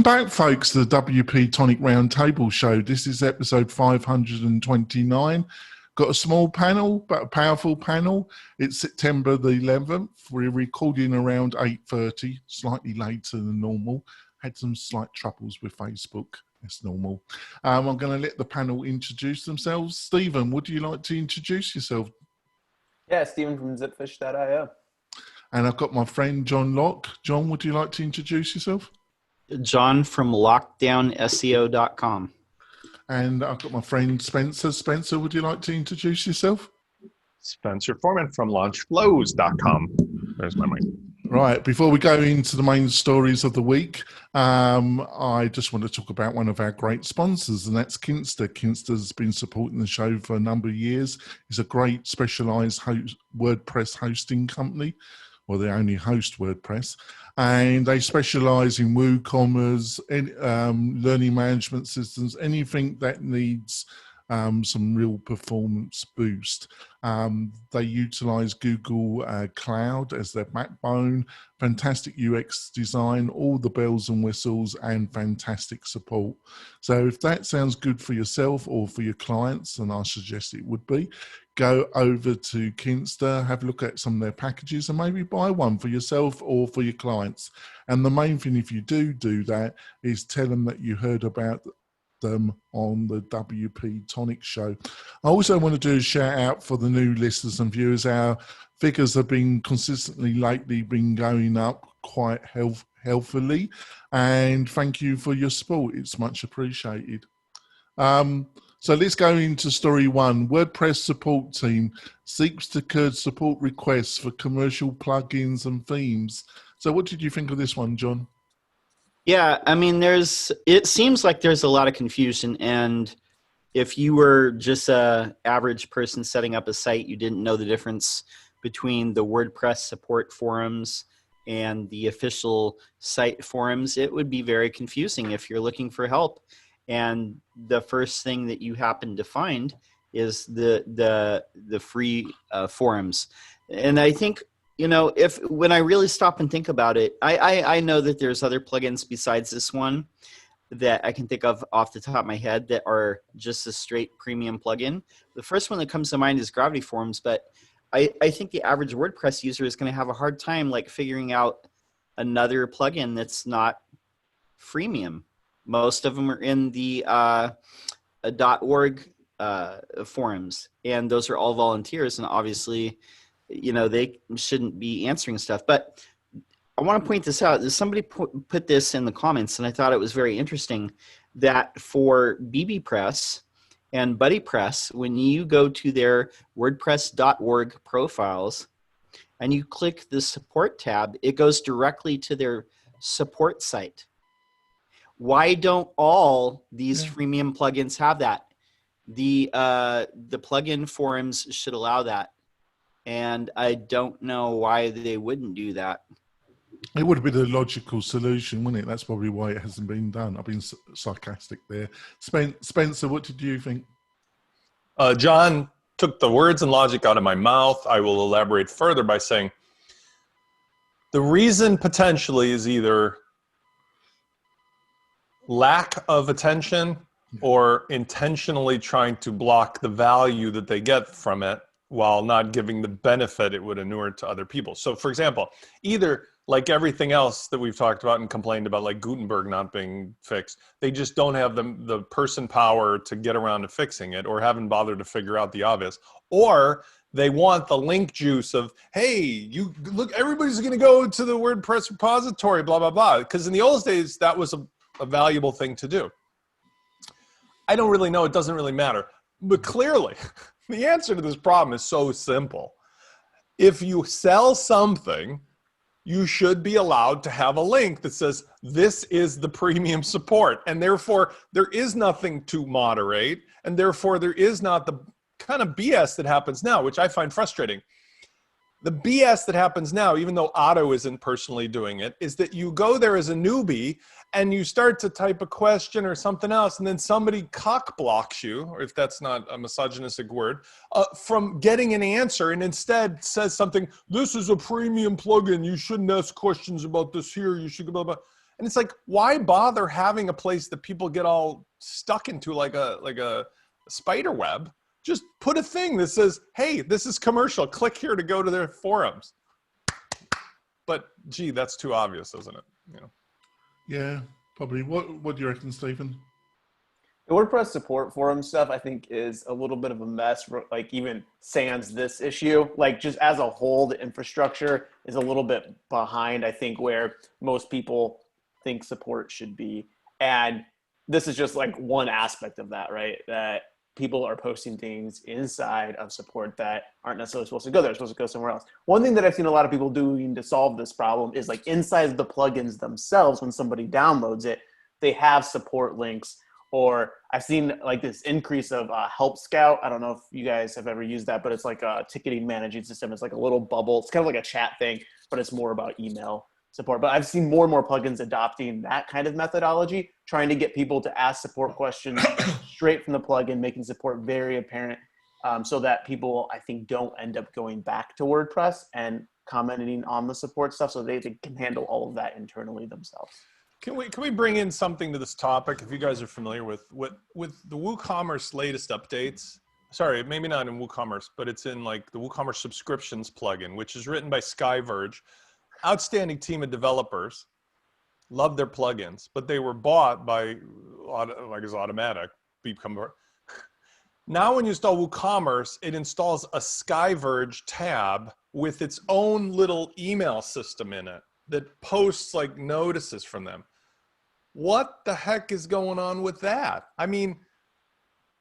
back, folks, to the WP-Tonic Roundtable Show. This is episode 529. Got a small panel, but a powerful panel. It's September the 11th. We're recording around 8:30, slightly later than normal. Had some slight troubles with Facebook. That's normal. I'm going to let the panel introduce themselves. Stephen, would you like to introduce yourself? Yeah, Stephen from zipfish.io. And I've got my friend John Locke. John, would you like to introduce yourself? John from lockdownseo.com. And I've got my friend Spencer. Spencer, would you like to introduce yourself? Spencer Foreman from launchflows.com. There's my mic. Right, before we go into the main stories of the week, I just want to talk about one of our great sponsors, and that's Kinsta. Kinsta's been supporting the show for a number of years. It's a great specialised WordPress hosting company. Well, they only host WordPress, and they specialise in WooCommerce, learning management systems, anything that needs some real performance boost. They utilise Google Cloud as their backbone, fantastic UX design, all the bells and whistles, and fantastic support. So if that sounds good for yourself or for your clients, and I suggest it would be, go over to Kinsta, have a look at some of their packages, and maybe buy one for yourself or for your clients. And the main thing, if you do that, is tell them that you heard about them on the WP-Tonic show. I also want to do a shout out for the new listeners and viewers. Our figures have been consistently lately been going up quite healthily, and thank you for your support. It's much appreciated. So let's go into story one. WordPress support team seeks to curb support requests for commercial plugins and themes. So what did you think of this one, John? Yeah, I mean, it seems like there's a lot of confusion, and if you were just an average person setting up a site, you didn't know the difference between the WordPress support forums and the official site forums, it would be very confusing if you're looking for help. And the first thing that you happen to find is the free forums. And I think, you know, when I really stop and think about it, I know that there's other plugins besides this one that I can think of off the top of my head that are just a straight premium plugin. The first one that comes to mind is Gravity Forms, but I think the average WordPress user is going to have a hard time like figuring out another plugin that's not freemium. Most of them are in the .org forums, and those are all volunteers, and obviously, you know, they shouldn't be answering stuff. But I want to point this out. Somebody put this in the comments, and I thought it was very interesting that for bbPress and BuddyPress, when you go to their WordPress.org profiles and you click the support tab, it goes directly to their support site. Why don't all these freemium plugins have that? The plugin forums should allow that. And I don't know why they wouldn't do that. It would be the logical solution, wouldn't it? That's probably why it hasn't been done. I've been sarcastic there. Spencer, what did you think? John took the words and logic out of my mouth. I will elaborate further by saying the reason potentially is either lack of attention or intentionally trying to block the value that they get from it while not giving the benefit it would inure to other people. So for example, either like everything else that we've talked about and complained about, like Gutenberg not being fixed, they just don't have the person power to get around to fixing it, or haven't bothered to figure out the obvious, or they want the link juice of, hey, you look, everybody's going to go to the WordPress repository, blah, blah, blah. Because in the old days, that was a valuable thing to do. I don't really know. It doesn't really matter. But clearly, the answer to this problem is so simple. If you sell something, you should be allowed to have a link that says, this is the premium support. And therefore, there is nothing to moderate. And therefore, there is not the kind of BS that happens now, which I find frustrating. The BS that happens now, even though Otto isn't personally doing it, is that you go there as a newbie and you start to type a question or something else, and then somebody cock blocks you, or if that's not a misogynistic word, from getting an answer, and instead says something, this is a premium plugin, you shouldn't ask questions about this here, you should blah, blah. And it's like, why bother having a place that people get all stuck into like a spider web? Just put a thing that says, hey, this is commercial. Click here to go to their forums. But gee, that's too obvious, isn't it? You know? Yeah, probably. What do you reckon, Stephen? The WordPress support forum stuff, I think, is a little bit of a mess, like even sans this issue. Like just as a whole, the infrastructure is a little bit behind, I think, where most people think support should be. And this is just like one aspect of that, right? That people are posting things inside of support that aren't necessarily supposed to go there, supposed to go somewhere else. One thing that I've seen a lot of people doing to solve this problem is like inside the plugins themselves, when somebody downloads it, they have support links. Or I've seen like this increase of Help Scout. I don't know if you guys have ever used that, but it's like a ticketing managing system. It's like a little bubble. It's kind of like a chat thing, but it's more about email support. But I've seen more and more plugins adopting that kind of methodology, trying to get people to ask support questions straight from the plugin, making support very apparent, so that people, I think, don't end up going back to WordPress and commenting on the support stuff, so they can handle all of that internally themselves. Can we bring in something to this topic? If you guys are familiar with the WooCommerce latest updates, sorry, maybe not in WooCommerce, but it's in like the WooCommerce subscriptions plugin, which is written by Skyverge, outstanding team of developers, love their plugins, but they were bought by, like it's Automatic, Now when you install WooCommerce, it installs a Skyverge tab with its own little email system in it that posts like notices from them. What the heck is going on with that? I mean,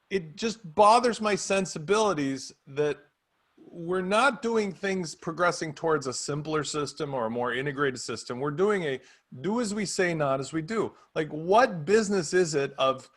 it just bothers my sensibilities that we're not doing things progressing towards a simpler system or a more integrated system. We're doing a do as we say, not as we do. Like, what business is it of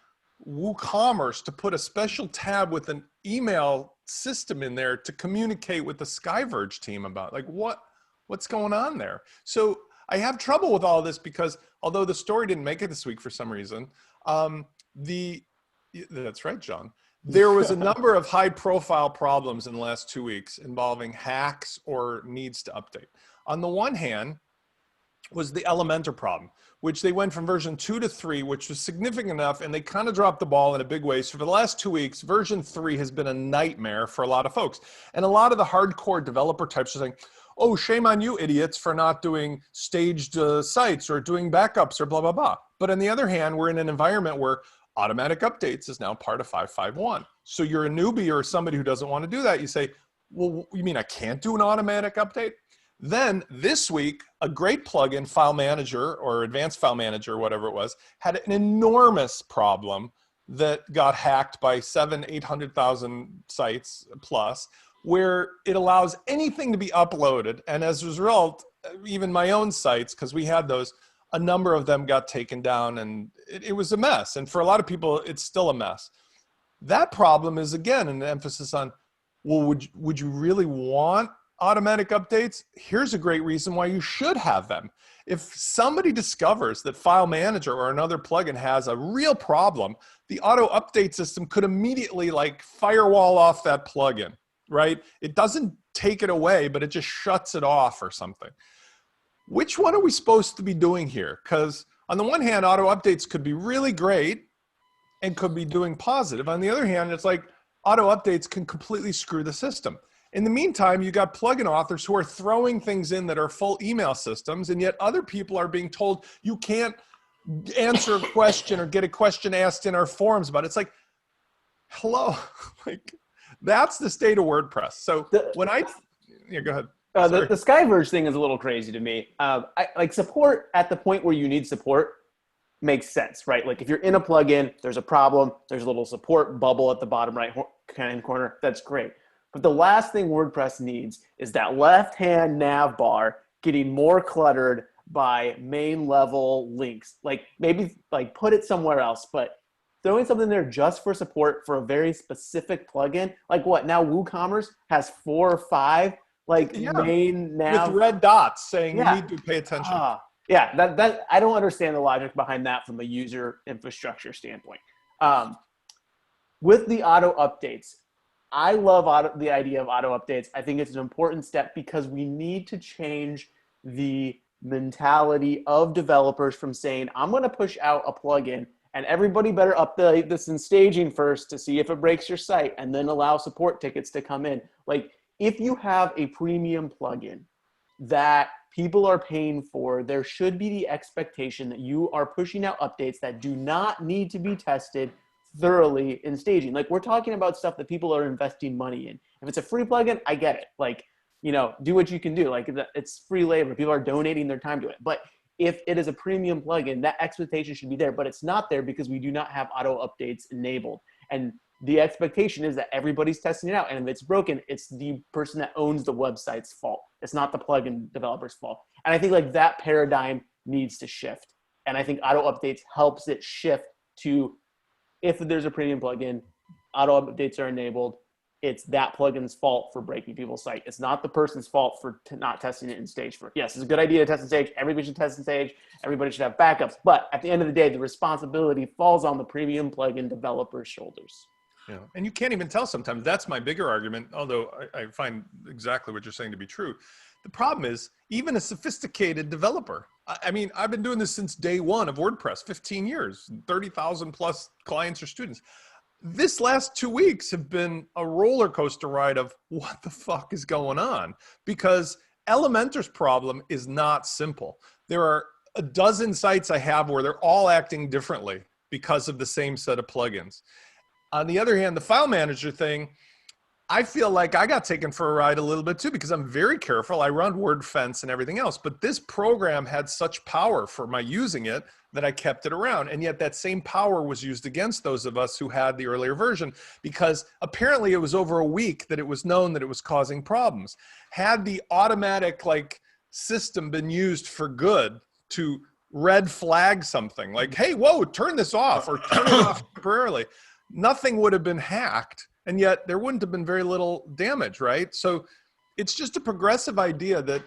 WooCommerce to put a special tab with an email system in there to communicate with the Skyverge team about? Like, what's going on there? So I have trouble with all this because although the story didn't make it this week for some reason, that's right, John. There was a number of high profile problems in the last 2 weeks involving hacks or needs to update. On the one hand was the Elementor problem, which they went from version 2 to 3, which was significant enough, and they kind of dropped the ball in a big way. So for the last 2 weeks, version 3 has been a nightmare for a lot of folks. And a lot of the hardcore developer types are saying, oh, shame on you idiots for not doing staged sites or doing backups or blah, blah, blah. But on the other hand, we're in an environment where automatic updates is now part of 5.5.1. So you're a newbie or somebody who doesn't want to do that. You say, well, you mean I can't do an automatic update? Then this week, a great plugin, File Manager or Advanced File Manager, whatever it was, had an enormous problem that got hacked by 800,000 sites plus, where it allows anything to be uploaded. And as a result, even my own sites, because we had those, a number of them got taken down, and it was a mess. And for a lot of people, it's still a mess. That problem is, again, an emphasis on, well, would you really want automatic updates? Here's a great reason why you should have them. If somebody discovers that File Manager or another plugin has a real problem, the auto update system could immediately like firewall off that plugin, right? It doesn't take it away, but it just shuts it off or something. Which one are we supposed to be doing here? Because on the one hand, auto updates could be really great and could be doing positive. On the other hand, it's like auto updates can completely screw the system. In the meantime, you got plugin authors who are throwing things in that are full email systems, and yet other people are being told you can't answer a question or get a question asked in our forums about it. It's like, hello, like that's the state of WordPress. So yeah, go ahead. The Skyverge thing is a little crazy to me. Like support at the point where you need support makes sense, right? Like if you're in a plugin, there's a problem, there's a little support bubble at the bottom right hand corner. That's great. But the last thing WordPress needs is that left-hand nav bar getting more cluttered by main level links. Like maybe like put it somewhere else, but throwing something there just for support for a very specific plugin, like what now WooCommerce has 4 or 5 like main nav with red dots saying you need to pay attention. Yeah, that I don't understand the logic behind that from a user infrastructure standpoint. With the auto updates, I love the idea of auto updates. I think it's an important step because we need to change the mentality of developers from saying, I'm going to push out a plugin and everybody better update this in staging first to see if it breaks your site and then allow support tickets to come in. Like, if you have a premium plugin that people are paying for, there should be the expectation that you are pushing out updates that do not need to be tested thoroughly in staging. Like, we're talking about stuff that people are investing money in. If it's a free plugin, I get it. Like, you know, do what you can do. Like, it's free labor. People are donating their time to it. But if it is a premium plugin, that expectation should be there. But it's not there because we do not have auto updates enabled. And the expectation is that everybody's testing it out. And if it's broken, it's the person that owns the website's fault. It's not the plugin developer's fault. And I think like that paradigm needs to shift. And I think auto updates helps it shift to, if there's a premium plugin, auto updates are enabled. It's that plugin's fault for breaking people's site. It's not the person's fault for not testing it in stage first. Yes, it's a good idea to test in stage. Everybody should test in stage. Everybody should have backups. But at the end of the day, the responsibility falls on the premium plugin developer's shoulders. Yeah. And you can't even tell sometimes. That's my bigger argument, although I find exactly what you're saying to be true. The problem is, even a sophisticated developer, I mean, I've been doing this since day one of WordPress, 15 years, 30,000 plus clients or students. This last 2 weeks have been a roller coaster ride of what the fuck is going on, because Elementor's problem is not simple. There are a dozen sites I have where they're all acting differently because of the same set of plugins. On the other hand, the file manager thing, I feel like I got taken for a ride a little bit too, because I'm very careful. I run WordFence and everything else, but this program had such power for my using it that I kept it around. And yet that same power was used against those of us who had the earlier version, because apparently it was over a week that it was known that it was causing problems. Had the automatic like system been used for good to red flag something like, hey, whoa, turn this off or turn it off temporarily, nothing would have been hacked. And yet there wouldn't have been very little damage, right? So it's just a progressive idea that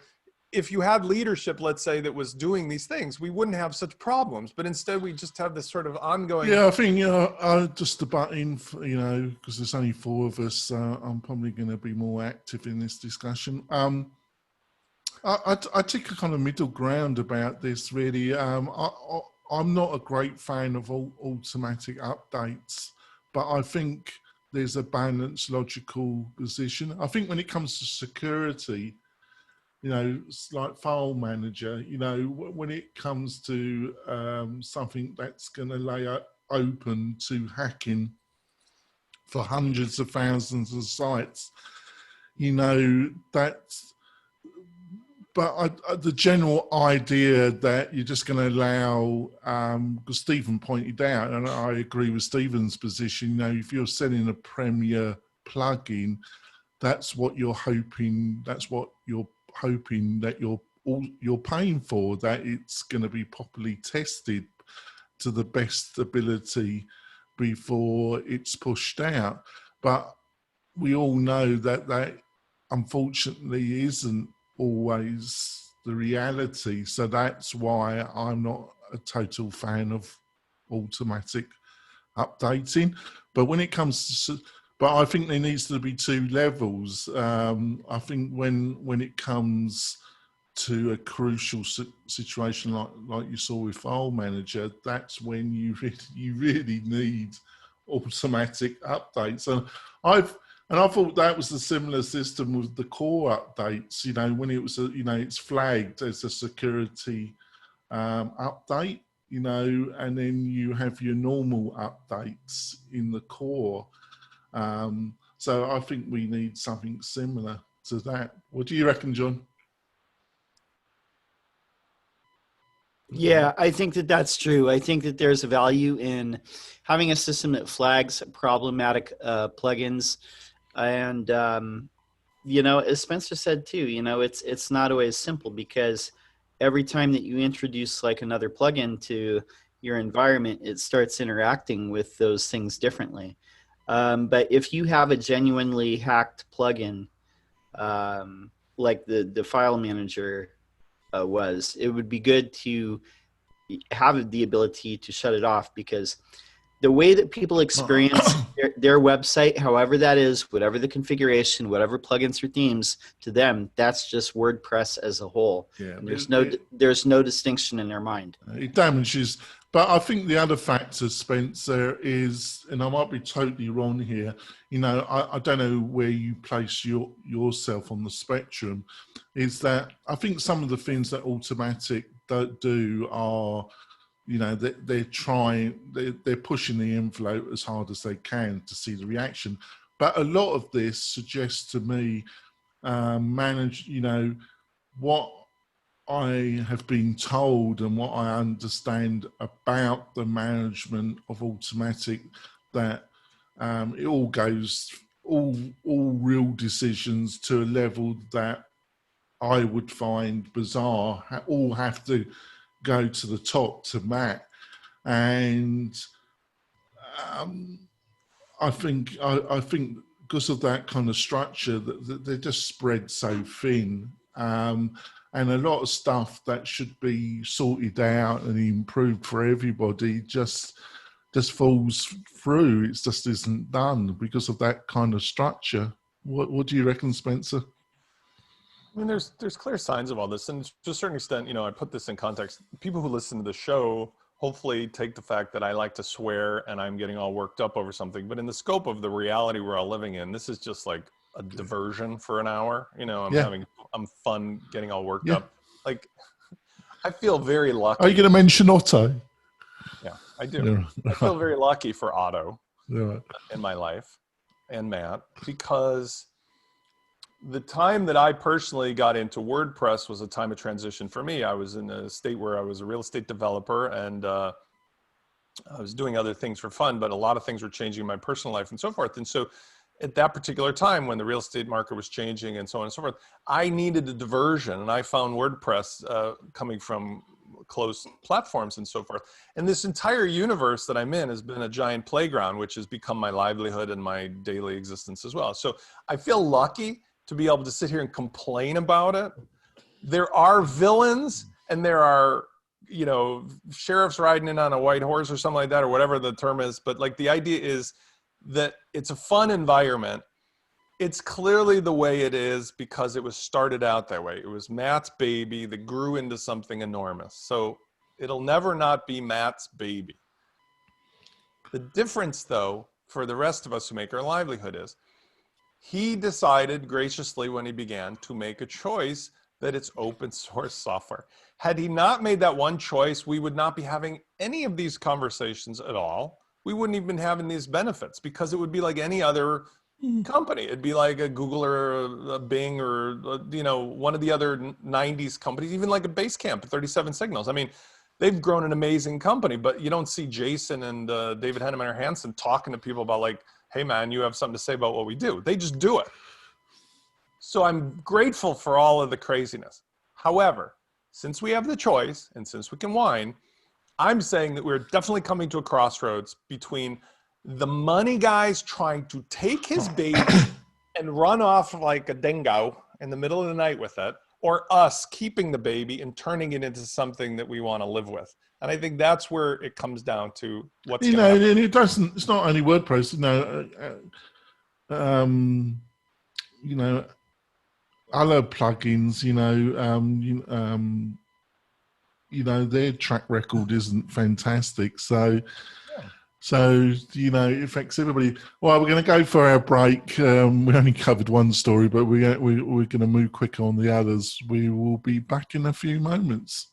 if you had leadership, let's say, that was doing these things, we wouldn't have such problems. But instead, we just have this sort of ongoing. Yeah, I think, just to butt in, because there's only 4 of us, I'm probably going to be more active in this discussion. I take a kind of middle ground about this, really. I'm not a great fan of automatic updates, but I think there's a balanced, logical position. I think when it comes to security, you know, it's like file manager, you know, when it comes to something that's going to lay open to hacking for hundreds of thousands of sites, you know, that's, but the general idea that you're just going to allow, because Stephen pointed out, and I agree with Stephen's position, you know, if you're selling a Premier plugin, that's what you're hoping, that you're paying for, that it's going to be properly tested to the best ability before it's pushed out. But we all know that that unfortunately isn't always the reality. So that's why I'm not a total fan of automatic updating. But when it comes to, but I think there needs to be 2 levels. I think when it comes to a crucial situation like you saw with File Manager, that's when you really need automatic updates. And I thought that was a similar system with the core updates. You know, when it was, you know, it's flagged as a security update, you know, and then you have your normal updates in the core. So I think we need something similar to that. What do you reckon, John? Yeah, I think that that's true. I think that there's a value in having a system that flags problematic plugins. And, you know, as Spencer said too, you know, it's not always simple, because every time that you introduce like another plugin to your environment, it starts interacting with those things differently. But if you have a genuinely hacked plugin, like the file manager it would be good to have the ability to shut it off, because the way that people experience their website, however that is, whatever the configuration, whatever plugins or themes, to them, that's just WordPress as a whole. Yeah, And there's no distinction in their mind. it damages. But I think the other factor, Spencer, is, and I might be totally wrong here, you know, I don't know where you place yourself on the spectrum, is that I think some of the things that Automatic do are, you know, they're pushing the envelope as hard as they can to see the reaction. But a lot of this suggests to me, you know, what I have been told and what I understand about the management of Automatic, that it all goes, all real decisions to a level that I would find bizarre, all have to go to the top to Matt. And I think because of that kind of structure, that they're just spread so thin. And a lot of stuff that should be sorted out and improved for everybody just falls through. It just isn't done because of that kind of structure. What do you reckon, Spencer? I mean, there's clear signs of all this, and to a certain extent, you know, I put this in context. People who listen to the show hopefully take the fact that I like to swear and I'm getting all worked up over something. But in the scope of the reality we're all living in, this is just like a diversion for an hour. You know, I'm fun getting all worked up. Like, I feel very lucky. Are you going to mention Otto? Yeah, I do. I feel very lucky for Otto in my life and Matt, because the time that I personally got into WordPress was a time of transition for me. I was in a state where I was a real estate developer, and I was doing other things for fun, but a lot of things were changing in my personal life and so forth. And so at that particular time, when the real estate market was changing and so on and so forth, I needed a diversion, and I found WordPress coming from closed platforms and so forth. And this entire universe that I'm in has been a giant playground, which has become my livelihood and my daily existence as well. So I feel lucky to be able to sit here and complain about it. There are villains, and there are, you know, sheriffs riding in on a white horse or something like that, or whatever the term is. But like, the idea is that it's a fun environment. It's clearly the way it is because it was started out that way. It was Matt's baby that grew into something enormous. So it'll never not be Matt's baby. The difference, though, for the rest of us who make our livelihood is, he decided graciously when he began to make a choice that it's open source software. Had he not made that one choice, we would not be having any of these conversations at all. We wouldn't even be having these benefits, because it would be like any other company. It'd be like a Google or a Bing or, you know, one of the other 90s companies, even like a Basecamp, 37 Signals. I mean, they've grown an amazing company, but you don't see Jason and David Henneman or Hansen talking to people about like, hey man, you have something to say about what we do. They just do it. So I'm grateful for all of the craziness. However, since we have the choice and since we can whine, I'm saying that we're definitely coming to a crossroads between the money guys trying to take his baby and run off like a dingo in the middle of the night with it, or us keeping the baby and turning it into something that we want to live with. And I think that's where it comes down to what's you going to know, happen. and it doesn't. It's not only WordPress. You know, other plugins. You know, their track record isn't fantastic. So you know, it affects everybody. Well, we're going to go for our break. We only covered one story, but we're going to move quick on the others. We will be back in a few moments.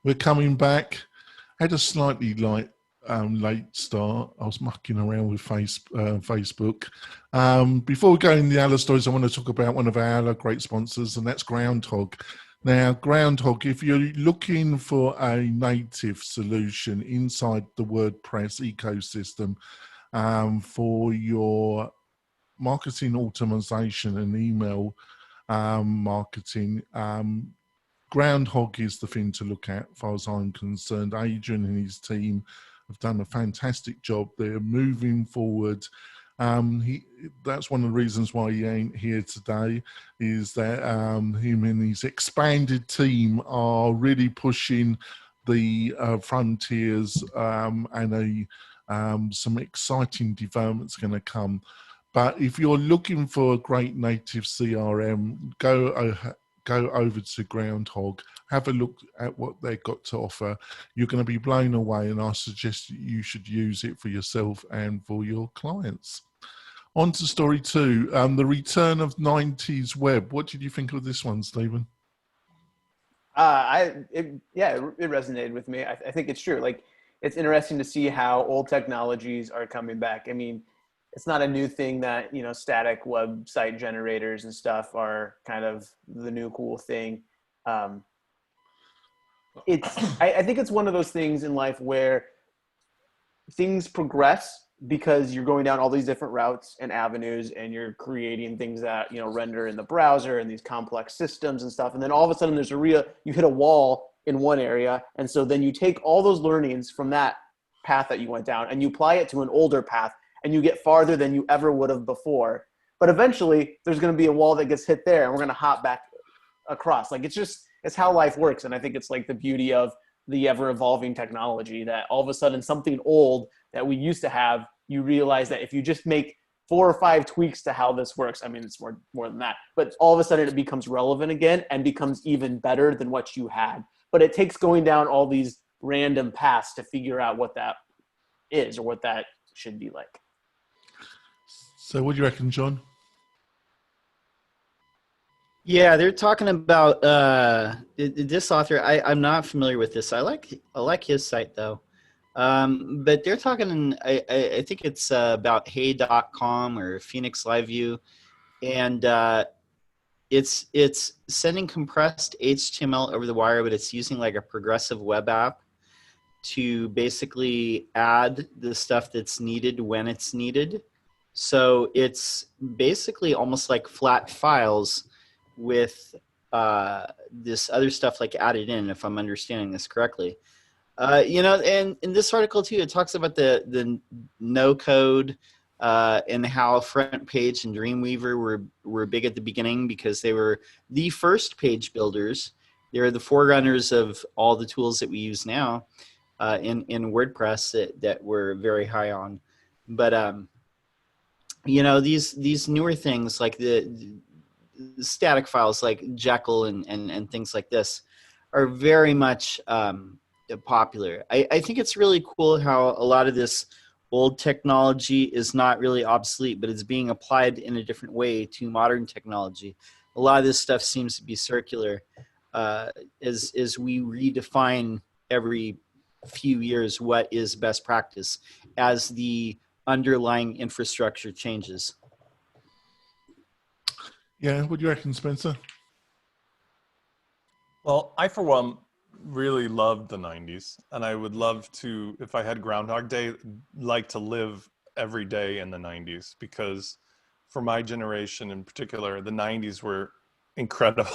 We're coming back. Had a slightly late start. I was mucking around with Facebook. Before we go in the other stories, I want to talk about one of our other great sponsors, and that's Groundhog. Now, Groundhog, if you're looking for a native solution inside the WordPress ecosystem for your marketing automation and email marketing, Groundhog is the thing to look at, as far as I'm concerned. Adrian and his team have done a fantastic job. They're moving forward. That's one of the reasons why he ain't here today, is that him and his expanded team are really pushing the frontiers and some exciting developments going to come. But if you're looking for a great native CRM, go over to Groundhog, have a look at what they've got to offer. You're going to be blown away, and I suggest you should use it for yourself and for your clients. On to story 2, the return of 90s web. What did you think of this one, Stephen? It resonated with me. I think it's true. Like, it's interesting to see how old technologies are coming back. I mean, it's not a new thing that, you know, static website generators and stuff are kind of the new cool thing. I think it's one of those things in life where things progress because you're going down all these different routes and avenues, and you're creating things that, you know, render in the browser and these complex systems and stuff. And then all of a sudden you hit a wall in one area. And so then you take all those learnings from that path that you went down and you apply it to an older path, and you get farther than you ever would have before. But eventually there's going to be a wall that gets hit there, and we're going to hop back across. Like, it's how life works. And I think it's like the beauty of the ever evolving technology, that all of a sudden something old that we used to have, you realize that if you just make 4 or 5 tweaks to how this works, I mean, it's more than that, but all of a sudden it becomes relevant again and becomes even better than what you had. But it takes going down all these random paths to figure out what that is or what that should be like. So what do you reckon, John? Yeah, they're talking about this author. I'm not familiar with this. I like his site though, but they're talking. I think it's about Hey.com or Phoenix Live View, and it's sending compressed HTML over the wire, but it's using like a progressive web app to basically add the stuff that's needed when it's needed. So it's basically almost like flat files with this other stuff like added in, if I'm understanding this correctly. You know, and in this article too, it talks about the no code and how Front Page and Dreamweaver were big at the beginning because they were the first page builders. They're the forerunners of all the tools that we use now in WordPress that we're very high on. But you know, these newer things like the static files like Jekyll and things like this are very much popular. I think it's really cool how a lot of this old technology is not really obsolete, but it's being applied in a different way to modern technology. A lot of this stuff seems to be circular as we redefine every few years what is best practice as the underlying infrastructure changes. Yeah, what do you reckon, Spencer? Well, I, for one, really loved the 90s. And I would love to, if I had Groundhog Day, like to live every day in the 90s. Because for my generation in particular, the 90s were incredible.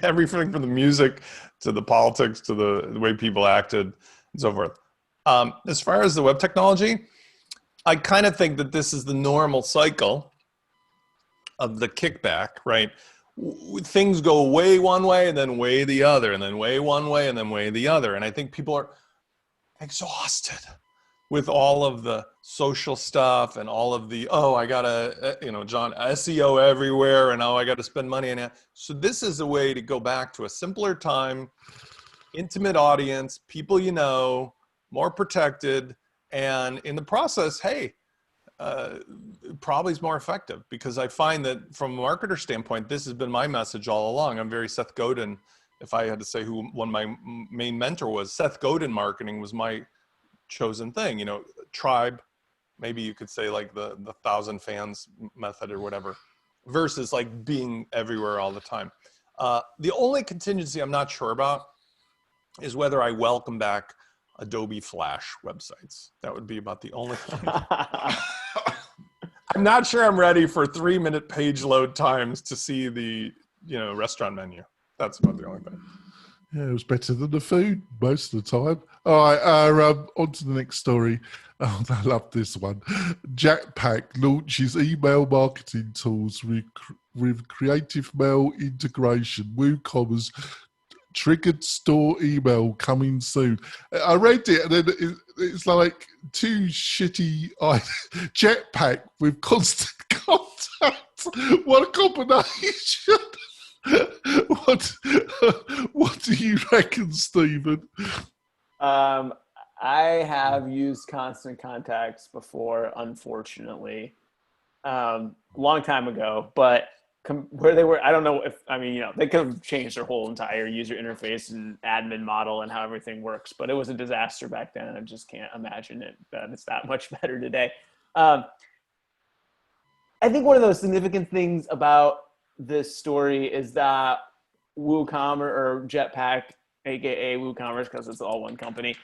Everything from the music to the politics to the way people acted and so forth. As far as the web technology, I kind of think that this is the normal cycle of the kickback, right? Things go way one way and then way the other, and then way one way and then way the other. And I think people are exhausted with all of the social stuff and all of the, oh, I gotta, you know, John, SEO everywhere, and oh, I gotta spend money on it. So this is a way to go back to a simpler time, intimate audience, people you know, more protected, and in the process, hey, probably is more effective, because I find that from a marketer standpoint, this has been my message all along. I'm very Seth Godin. If I had to say who one of my main mentor was, Seth Godin marketing was my chosen thing. You know, tribe, maybe you could say like the 1,000 fans method or whatever, versus like being everywhere all the time. The only contingency I'm not sure about is whether I welcome back Adobe Flash websites. That would be about the only thing. I'm not sure I'm ready for 3-minute page load times to see the, you know, restaurant menu. That's about the only thing. Yeah, it was better than the food most of the time. All right, on to the next story. Oh, I love this one. Jetpack launches email marketing tools with creative mail integration. WooCommerce triggered store email coming soon. I read it, and then it's like too shitty jetpack with constant contact. What a combination. What do you reckon, Stephen? I have used Constant Contacts before, unfortunately, long time ago, but where they were, I don't know if, I mean, you know, they could have changed their whole entire user interface and admin model and how everything works, but it was a disaster back then. And I just can't imagine that it's that much better today. I think one of those significant things about this story is that WooCommerce or Jetpack, aka WooCommerce, because it's all one company,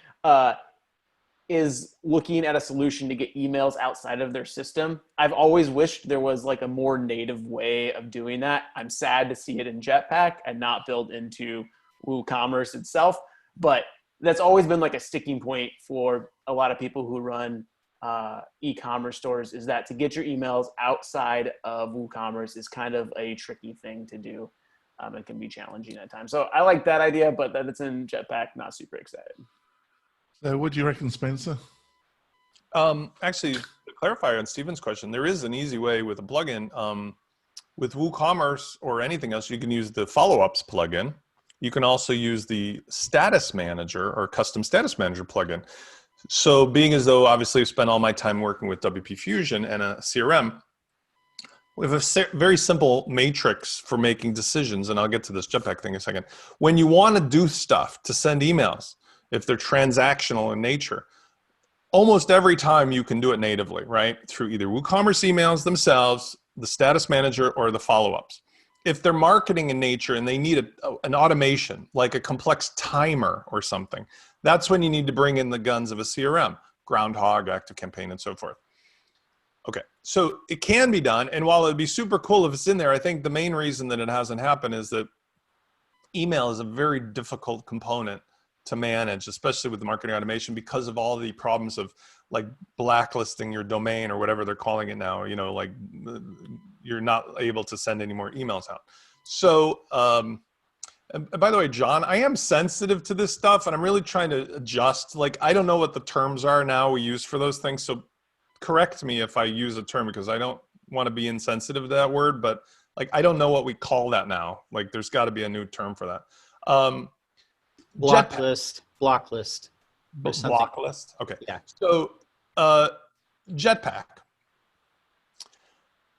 is looking at a solution to get emails outside of their system. I've always wished there was like a more native way of doing that. I'm sad to see it in Jetpack and not built into WooCommerce itself, but that's always been like a sticking point for a lot of people who run e-commerce stores, is that to get your emails outside of WooCommerce is kind of a tricky thing to do. It can be challenging at times. So I like that idea, but that it's in Jetpack, not super excited. So what do you reckon, Spencer? Actually, to clarify on Stephen's question, there is an easy way with a plugin. With WooCommerce or anything else, you can use the follow-ups plugin. You can also use the status manager or custom status manager plugin. So being as though obviously I've spent all my time working with WP Fusion and a CRM, we have a very simple matrix for making decisions. And I'll get to this Jetpack thing in a second. When you want to do stuff to send emails, if they're transactional in nature, almost every time you can do it natively, right? Through either WooCommerce emails themselves, the status manager, or the follow-ups. If they're marketing in nature and they need an automation, like a complex timer or something, that's when you need to bring in the guns of a CRM, Groundhog, ActiveCampaign, and so forth. Okay, so it can be done. And while it'd be super cool if it's in there, I think the main reason that it hasn't happened is that email is a very difficult component to manage, especially with the marketing automation, because of all the problems of like blacklisting your domain or whatever they're calling it now, you know, like you're not able to send any more emails out. So, and by the way, John, I am sensitive to this stuff and I'm really trying to adjust. Like, I don't know what the terms are now we use for those things. So correct me if I use a term, because I don't want to be insensitive to that word, but like, I don't know what we call that now. Like, there's got to be a new term for that. Block list. Block list. Okay. Yeah. So Jetpack.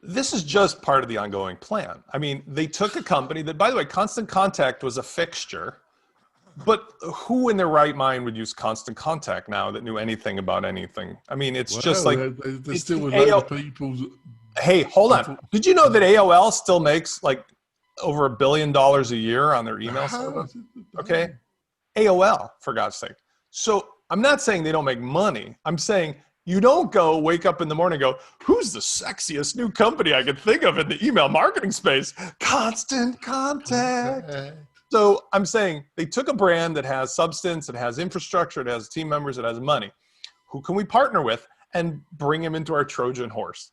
This is just part of the ongoing plan. I mean, they took a company that, by the way, Constant Contact was a fixture, but who in their right mind would use Constant Contact now that knew anything about anything? I mean, it's just like there's still a lot of people. Hey, hold on. Did you know that AOL still makes like over $1 billion a year on their email service? Okay. AOL, for God's sake. So I'm not saying they don't make money. I'm saying you don't go wake up in the morning and go, who's the sexiest new company I could think of in the email marketing space? Constant Contact. So I'm saying they took a brand that has substance, it has infrastructure, it has team members, it has money. Who can we partner with and bring him into our Trojan horse?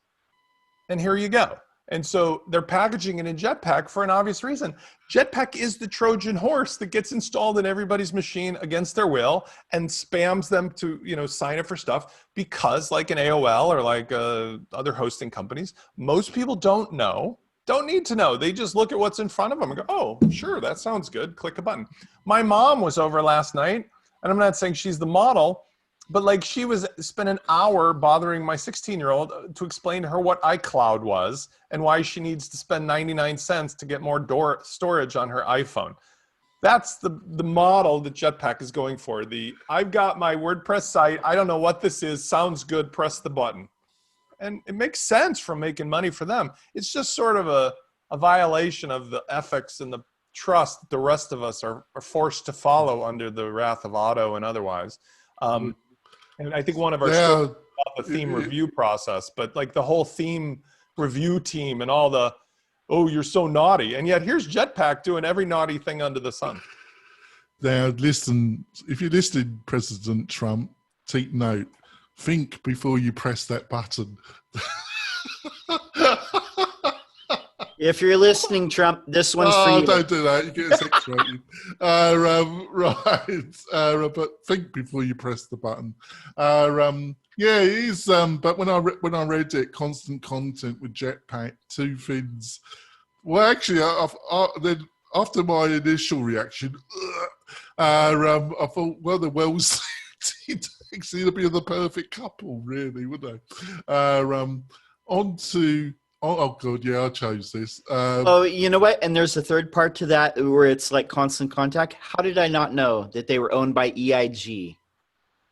And here you go. And so they're packaging it in Jetpack for an obvious reason. Jetpack is the Trojan horse that gets installed in everybody's machine against their will and spams them to, you know, sign up for stuff, because like an AOL or like other hosting companies, most people don't need to know. They just look at what's in front of them and go, oh, sure, that sounds good. Click a button. My mom was over last night, and I'm not saying she's the model, but like she spent an hour bothering my 16-year-old to explain to her what iCloud was and why she needs to spend 99 cents to get more storage on her iPhone. That's the model that Jetpack is going for. I've got my WordPress site. I don't know what this is. Sounds good. Press the button. And it makes sense from making money for them. It's just sort of a violation of the ethics and the trust that the rest of us are forced to follow under the wrath of Otto and otherwise. And I think one of our stories about the theme review process, but like the whole theme review team and all the, oh, you're so naughty. And yet here's Jetpack doing every naughty thing under the sun. Now, listen, if you're listening, President Trump, take note. Think before you press that button. If you're listening, Trump, this one's for Oh, you. don't do that. You get us X-rated. Right. But think before you press the button. Yeah, it is. But when I read it, constant content with Jetpack, two fins. Well, actually, then after my initial reaction, I thought, well, they're well suited. Actually, they'd be the perfect couple, really, wouldn't they? On to. Oh God, yeah, I chose this. Oh, you know what? And there's a third part to that where it's like constant contact. How did I not know that they were owned by EIG?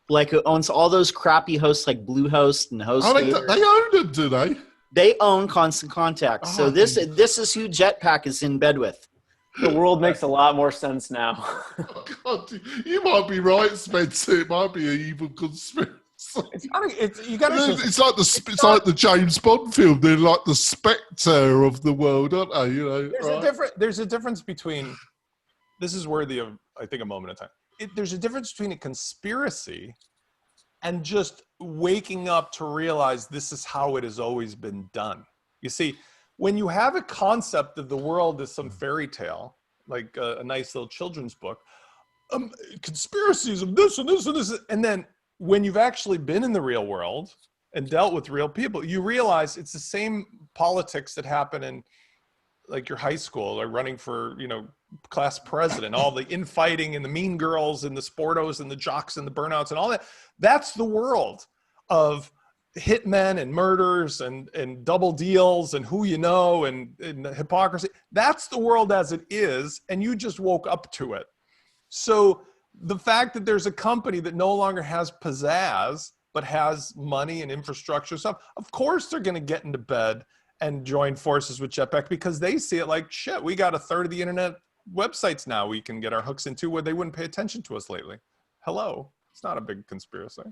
Like, who owns all those crappy hosts like Bluehost and HostGator? They own them, do they? They own Constant Contact. So this is who Jetpack is in bed with. The world makes a lot more sense now. Oh, God, you might be right, Spencer. It might be an evil conspiracy. It's like the James Bond film. They're like the Spectre of the world, aren't they? You know, there's a difference between. This is worthy of, I think, a moment of time. There's a difference between a conspiracy and just waking up to realize this is how it has always been done. You see, when you have a concept of the world as some fairy tale, like a nice little children's book, conspiracies of this and this and this, and then when you've actually been in the real world and dealt with real people, you realize it's the same politics that happen in like your high school or running for, class president, all the infighting and the mean girls and the sportos and the jocks and the burnouts and all that. That's the world of hitmen and murders and double deals and who you know and hypocrisy. That's the world as it is. And you just woke up to it. So the fact that there's a company that no longer has pizzazz, but has money and infrastructure stuff, of course they're going to get into bed and join forces with Jetpack because they see it like, shit, we got a third of the internet websites now we can get our hooks into where they wouldn't pay attention to us lately. Hello. It's not a big conspiracy.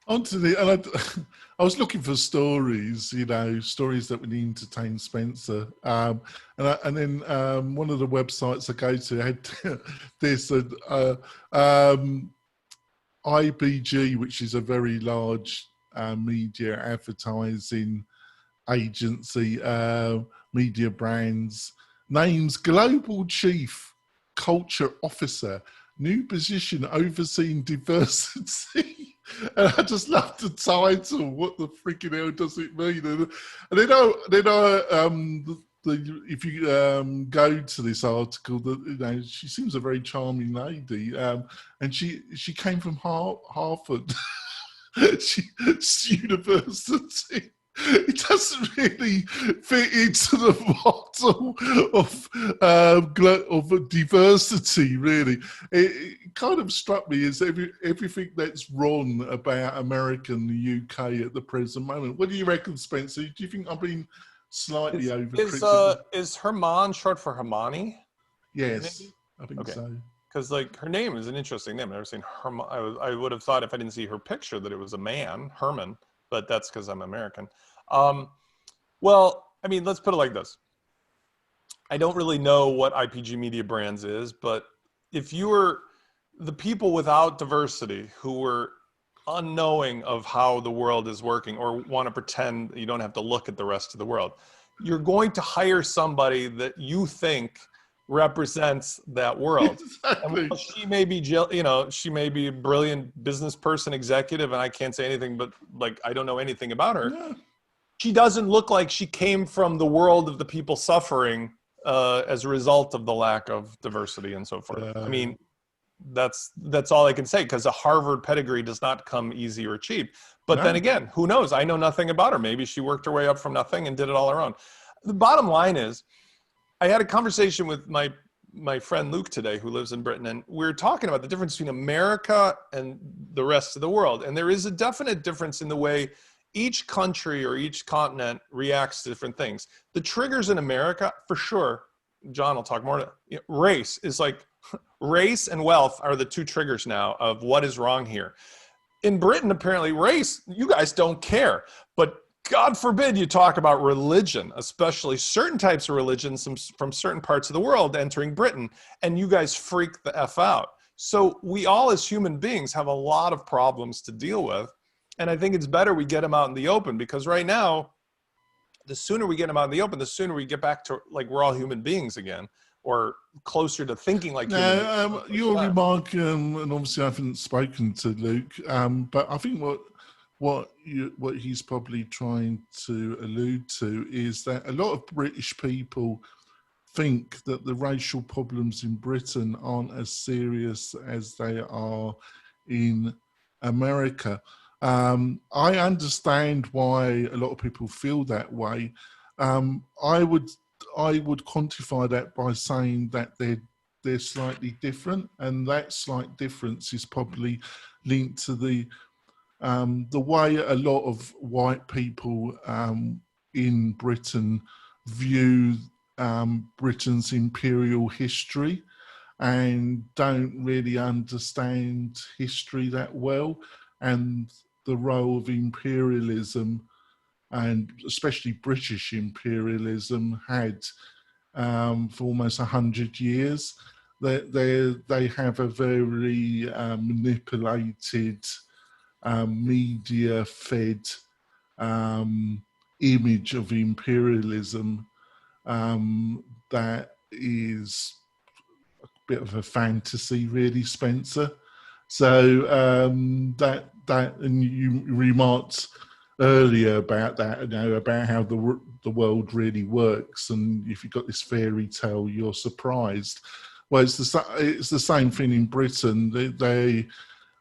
I was looking for stories, stories that would entertain Spencer. And then one of the websites I go to had this IBG, which is a very large media advertising agency, Mediabrands, names Global Chief Culture Officer, new position overseeing diversity. And I just love the title. What the freaking hell does it mean? If you go to this article, she seems a very charming lady, and she came from Harvard University. It doesn't really fit into the model of diversity, really. It kind of struck me as everything that's wrong about America and the UK at the present moment. What do you reckon, Spencer? Do you think I'm being slightly overcritical? Is Herman short for Hermione? Yes, Maybe? I think so. Because her name is an interesting name. I've never seen Herman. I would have thought if I didn't see her picture that it was a man, Herman, but that's because I'm American. Well, I mean, let's put it like this. I don't really know what IPG Mediabrands is, but if you were the people without diversity who were unknowing of how the world is working or want to pretend you don't have to look at the rest of the world, you're going to hire somebody that you think represents that world. Exactly. And she may be, she may be a brilliant business person, executive, and I can't say anything, but like, I don't know anything about her. Yeah. She doesn't look like she came from the world of the people suffering as a result of the lack of diversity and so forth. I mean, that's all I can say, because a Harvard pedigree does not come easy or cheap. But then again, who knows? I know nothing about her. Maybe she worked her way up from nothing and did it all her own. The bottom line is, I had a conversation with my friend Luke today, who lives in Britain, and we were talking about the difference between America and the rest of the world. And there is a definite difference in the way each country or each continent reacts to different things. The triggers in America, for sure, John will talk more, race is like, race and wealth are the two triggers now of what is wrong here. In Britain, apparently race, you guys don't care, but God forbid you talk about religion, especially certain types of religions from certain parts of the world entering Britain, and you guys freak the F out. So we all as human beings have a lot of problems to deal with. And I think it's better we get them out in the open, because right now the sooner we get them out in the open, the sooner we get back to like we're all human beings again, or closer to thinking like human Now, beings. your remark, and obviously I haven't spoken to Luke, but I think what he's probably trying to allude to is that a lot of British people think that the racial problems in Britain aren't as serious as they are in America. I understand why a lot of people feel that way. I would quantify that by saying that they're slightly different, and that slight difference is probably linked to the way a lot of white people in Britain view Britain's imperial history and don't really understand history that well, and the role of imperialism, and especially British imperialism, had for almost 100 years. They have a very manipulated, media-fed image of imperialism that is a bit of a fantasy, really, Spencer. So and you remarked earlier about that, about how the world really works, and if you've got this fairy tale, you're surprised. Well, it's the same thing in Britain. They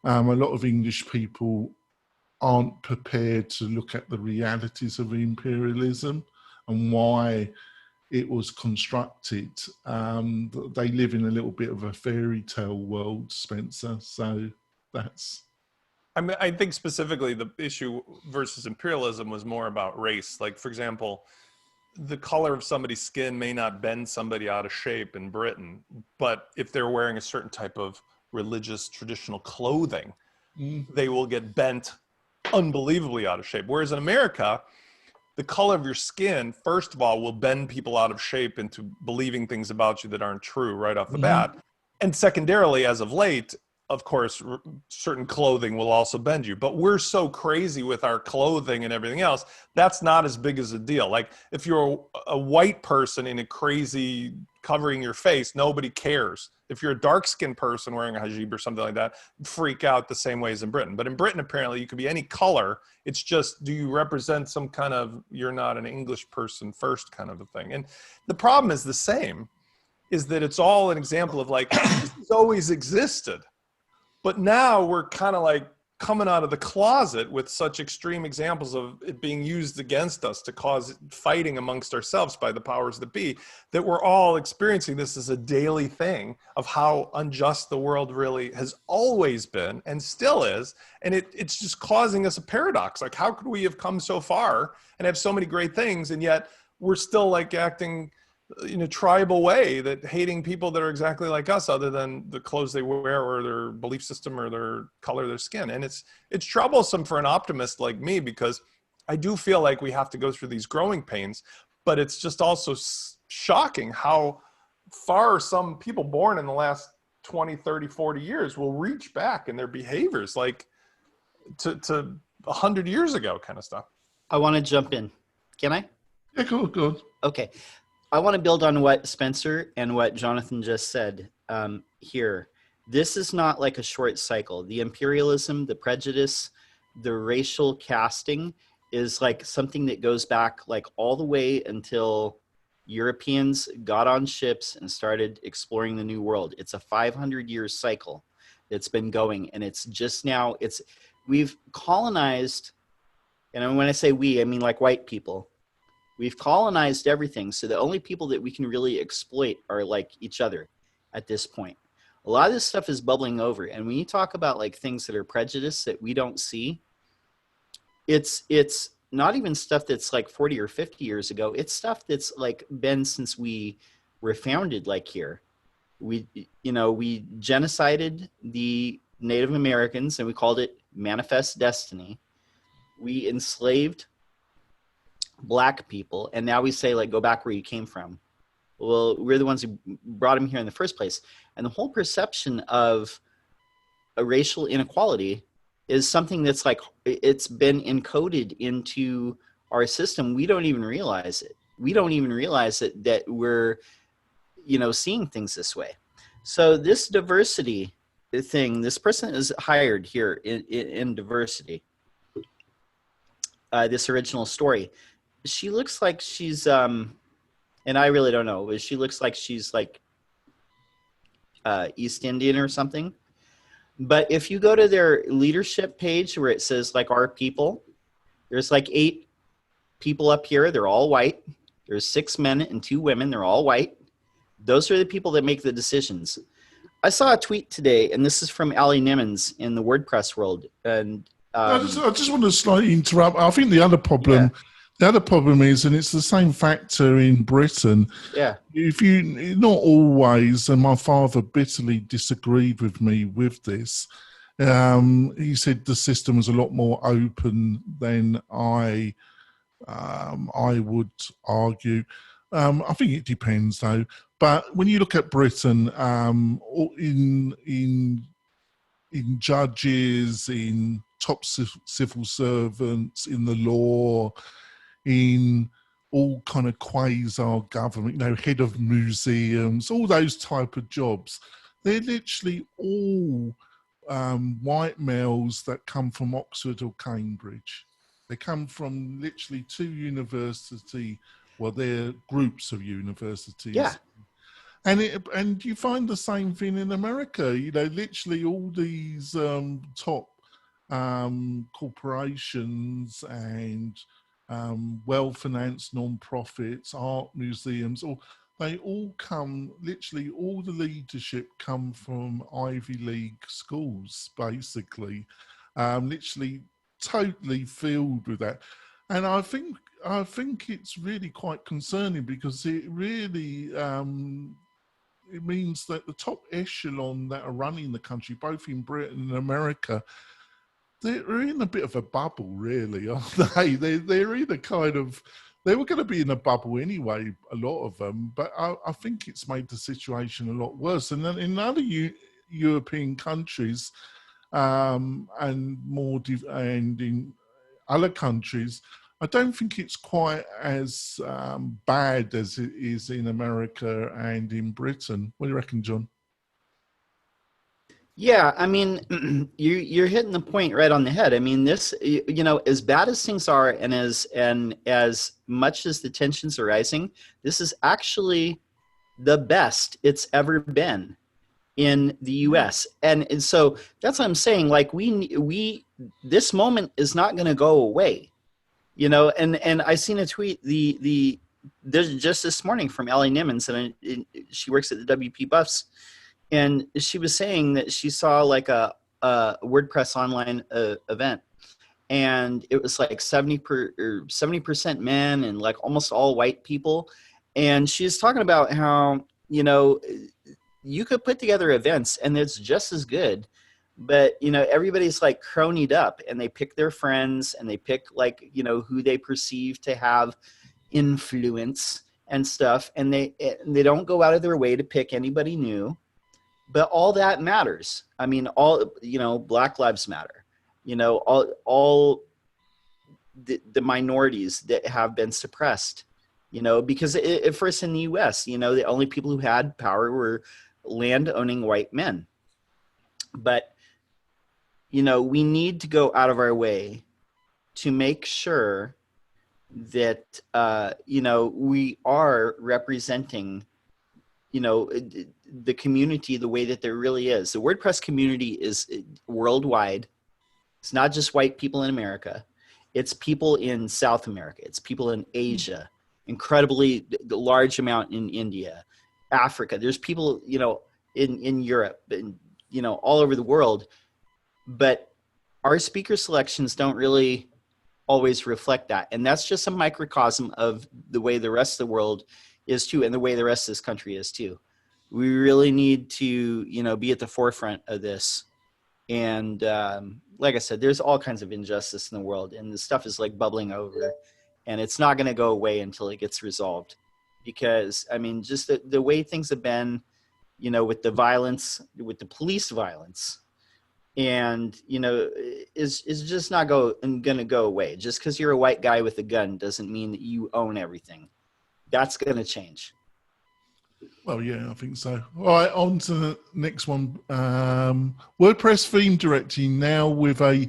a lot of English people aren't prepared to look at the realities of imperialism and why it was constructed. They live in a little bit of a fairy tale world, Spencer. So that's... I mean, I think specifically the issue versus imperialism was more about race. Like, for example, the color of somebody's skin may not bend somebody out of shape in Britain, but if they're wearing a certain type of religious traditional clothing, they will get bent unbelievably out of shape. Whereas in America, the color of your skin, first of all, will bend people out of shape into believing things about you that aren't true right off the bat. And secondarily, as of late, of course, certain clothing will also bend you. But we're so crazy with our clothing and everything else, that's not as big as a deal. Like if you're a white person in a crazy covering your face, nobody cares. If you're a dark-skinned person wearing a hijab or something like that, freak out the same way as in Britain. But in Britain, apparently, you could be any color. It's just, do you represent some kind of, you're not an English person first kind of a thing. And the problem is the same, is that it's all an example of like, this has always existed. But now we're kind of like coming out of the closet with such extreme examples of it being used against us to cause fighting amongst ourselves by the powers that be, that we're all experiencing this as a daily thing of how unjust the world really has always been and still is. And it's just causing us a paradox. Like, how could we have come so far and have so many great things, and yet we're still like acting in a tribal way, that hating people that are exactly like us, other than the clothes they wear or their belief system or their color of their skin. And it's troublesome for an optimist like me, because I do feel like we have to go through these growing pains, but it's just also shocking how far some people born in the last 20, 30, 40 years will reach back in their behaviors, like to 100 years ago kind of stuff. I want to jump in. Can I? Yeah, go. Okay. I want to build on what Spencer and what Jonathan just said here. This is not like a short cycle. The imperialism, the prejudice, the racial casting is like something that goes back like all the way until Europeans got on ships and started exploring the New World. It's a 500-year cycle that's been going, and it's just now, we've colonized, and when I say we, I mean like white people. We've colonized everything, so the only people that we can really exploit are like each other at this point. A lot of this stuff is bubbling over, and when you talk about like things that are prejudice that we don't see, it's not even stuff that's like 40 or 50 years ago. It's stuff that's like been since we were founded like here. We genocided the Native Americans, and we called it Manifest Destiny. We enslaved Black people, and now we say like, go back where you came from. Well, we're the ones who brought them here in the first place. And the whole perception of a racial inequality is something that's like, it's been encoded into our system, we don't even realize it. We don't even realize that we're, seeing things this way. So this diversity thing, this person is hired here in diversity. This original story, she looks like she's, and I really don't know, but she looks like she's like East Indian or something. But if you go to their leadership page where it says like our people, there's like 8 people up here. They're all white. There's 6 men and 2 women. They're all white. Those are the people that make the decisions. I saw a tweet today, and this is from Ali Nimmons in the WordPress world. And I just want to slightly interrupt. I think the other problem is, and it's the same factor in Britain. Yeah. If you, not always, and my father bitterly disagreed with me with this. He said the system was a lot more open than I would argue. I think it depends, though. But when you look at Britain, in judges, in top civil servants, in the law, in all kind of quasi-government, head of museums, all those type of jobs, they're literally all white males that come from Oxford or Cambridge. They come from literally 2 university, well, they're groups of universities. Yeah. And you find the same thing in America. Literally all these top corporations and well-financed non-profits, art museums, they all come, literally all the leadership come from Ivy League schools, basically, literally totally filled with that. And I think it's really quite concerning, because it really it means that the top echelon that are running the country, both in Britain and America, they're in a bit of a bubble, really, aren't they? They're in a kind of, they were going to be in a bubble anyway, a lot of them, but I think it's made the situation a lot worse. And then in other European countries, and in other countries, I don't think it's quite as bad as it is in America and in Britain. What do you reckon, John? Yeah, I mean, you're hitting the point right on the head. I mean, this, as bad as things are, and as much as the tensions are rising, this is actually the best it's ever been in the U.S. And so that's what I'm saying. Like we this moment is not going to go away. And I seen a tweet there's just this morning from Ali Nimmons, and she works at the WP Buffs, and she was saying that she saw like a WordPress online event, and it was like 70% men and like almost all white people, and she's talking about how you could put together events and it's just as good. But, everybody's like cronied up, and they pick their friends, and they pick like, who they perceive to have influence and stuff. And they don't go out of their way to pick anybody new, but all that matters. I mean, all, Black Lives Matter, all the minorities that have been suppressed, because at first in the US, the only people who had power were land owning white men. But, we need to go out of our way to make sure that, we are representing, the community the way that there really is. The WordPress community is worldwide. It's not just white people in America. It's people in South America. It's people in Asia, incredibly large amount in India, Africa. There's people, in Europe and, all over the world. But our speaker selections don't really always reflect that. And that's just a microcosm of the way the rest of the world is too, and the way the rest of this country is too. We really need to, be at the forefront of this. And like I said, there's all kinds of injustice in the world, and the stuff is like bubbling over, and it's not going to go away until it gets resolved. Because, I mean, just the way things have been, with the violence, with the police violence, and is just not gonna go away. Just because you're a white guy with a gun doesn't mean that you own everything. That's gonna change. Well, yeah, I think so. All right, on to the next one. WordPress theme directory now with a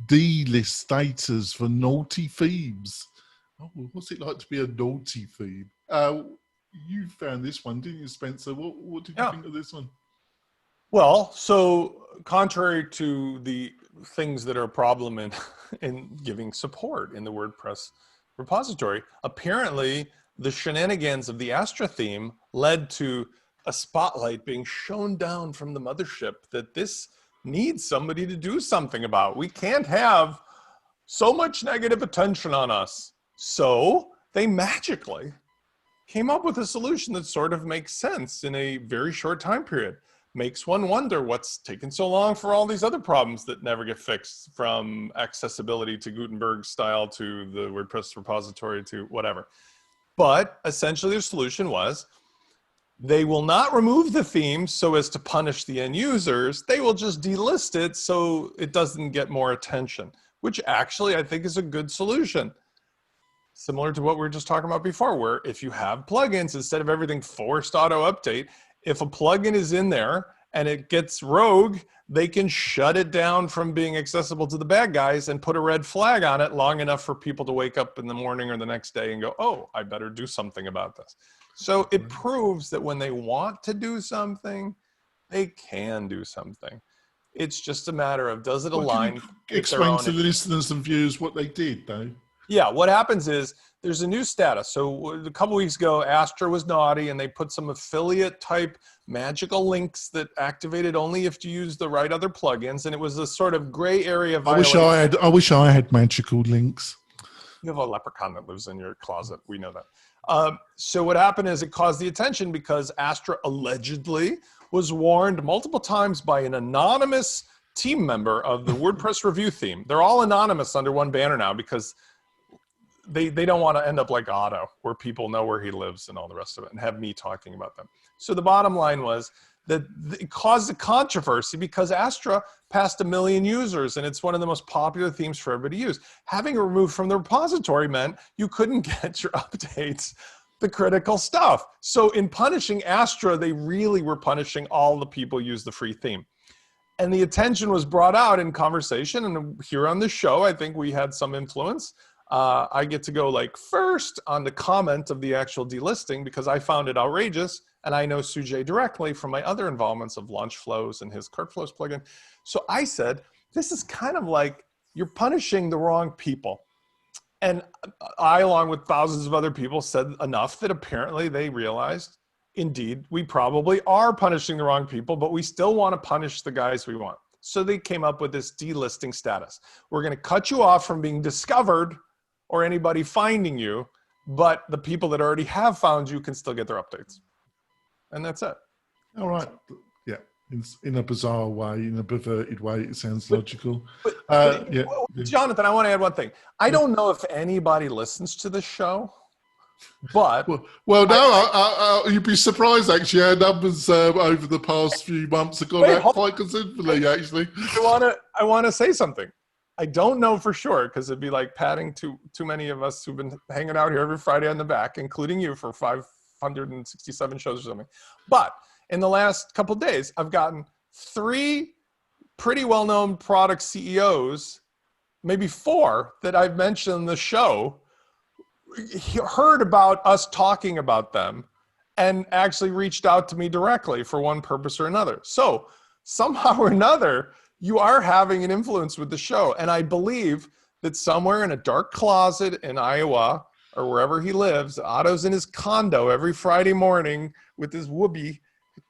Delist status for naughty themes. Oh, what's it like to be a naughty theme? You found this one, didn't you, Spencer? What did you think of this one? Well, so contrary to the things that are a problem in giving support in the WordPress repository, apparently the shenanigans of the Astra theme led to a spotlight being shown down from the mothership that this needs somebody to do something about. We can't have so much negative attention on us. So they magically came up with a solution that sort of makes sense in a very short time period. Makes one wonder what's taken so long for all these other problems that never get fixed, from accessibility to Gutenberg style to the WordPress repository to whatever. But essentially the solution was they will not remove the theme so as to punish the end users. They will just delist it so it doesn't get more attention, which actually I think is a good solution. Similar to what we were just talking about before, where if you have plugins, instead of everything forced auto update, if a plugin is in there and it gets rogue, they can shut it down from being accessible to the bad guys and put a red flag on it long enough for people to wake up in the morning or the next day and go, oh, I better do something about this. So it proves that when they want to do something, they can do something. It's just a matter of, does it align? Explain to the listeners and viewers what they did, though. Yeah, what happens is there's a new status. So a couple weeks ago, Astra was naughty and they put some affiliate type magical links that activated only if you use the right other plugins. And it was a sort of gray area violation. I wish I had magical links. You have a leprechaun that lives in your closet. We know that. So what happened is it caused the attention because Astra allegedly was warned multiple times by an anonymous team member of the WordPress review theme. They're all anonymous under one banner now because they don't want to end up like Otto, where people know where he lives and all the rest of it and have me talking about them. So the bottom line was that it caused a controversy because Astra passed 1 million users and it's one of the most popular themes for everybody to use. Having it removed from the repository meant you couldn't get your updates, the critical stuff. So in punishing Astra, they really were punishing all the people who use the free theme. And the attention was brought out in conversation, and here on the show, I think we had some influence. I get to go like first on the comment of the actual delisting because I found it outrageous, and I know Sujay directly from my other involvements of launch flows and his cart flows plugin. So I said, this is kind of like you're punishing the wrong people. And I, along with thousands of other people, said enough that apparently they realized, indeed, we probably are punishing the wrong people, but we still want to punish the guys we want. So they came up with this delisting status. We're going to cut you off from being discovered or anybody finding you, but the people that already have found you can still get their updates. And that's it. All right. Yeah. In a bizarre way, in a perverted way, it sounds logical. Yeah. Jonathan, I want to add one thing. I don't know if anybody listens to the show, but... Well, no, you'd be surprised, actually. Our numbers over the past few months have gone up quite considerably, actually. I want to say something. I don't know for sure because it'd be like patting too many of us who've been hanging out here every Friday on the back, including you for 567 shows or something. But in the last couple of days, I've gotten 3 pretty well-known product CEOs, maybe 4 that I've mentioned in the show, heard about us talking about them and actually reached out to me directly for one purpose or another. So somehow or another, you are having an influence with the show. And I believe that somewhere in a dark closet in Iowa or wherever he lives, Otto's in his condo every Friday morning with his whoopee,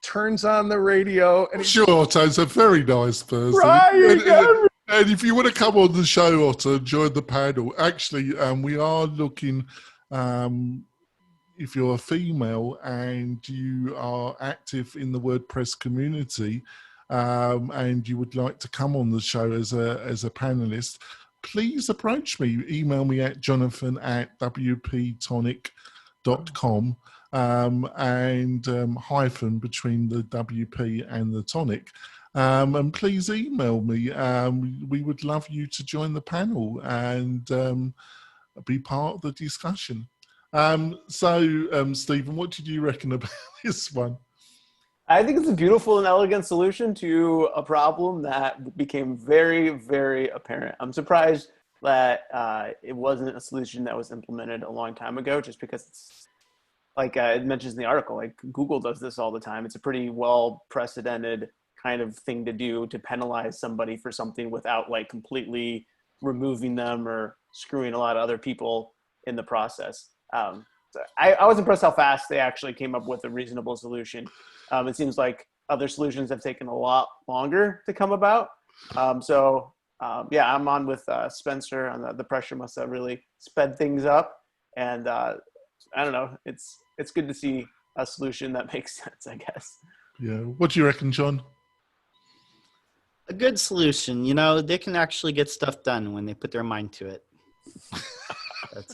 turns on the radio. And sure, Otto's a very nice person. Right, and if you want to come on the show, Otto, join the panel. Actually, we are looking, if you're a female and you are active in the WordPress community, and you would like to come on the show as a panelist, please approach me. Email me at jonathan@WP-Tonic.com, and hyphen between the WP and the tonic. And please email me. We would love you to join the panel and be part of the discussion. Stephen, what did you reckon about this one? I think it's a beautiful and elegant solution to a problem that became very, very apparent. I'm surprised that it wasn't a solution that was implemented a long time ago, just because it's like it mentions in the article, like Google does this all the time. It's a pretty well precedented kind of thing to do, to penalize somebody for something without like completely removing them or screwing a lot of other people in the process. So I was impressed how fast they actually came up with a reasonable solution. It seems like other solutions have taken a lot longer to come about. Yeah, I'm on with Spencer on the pressure must have really sped things up. And I don't know, it's good to see a solution that makes sense, I guess. Yeah. What do you reckon, John? A good solution. You know, they can actually get stuff done when they put their mind to it.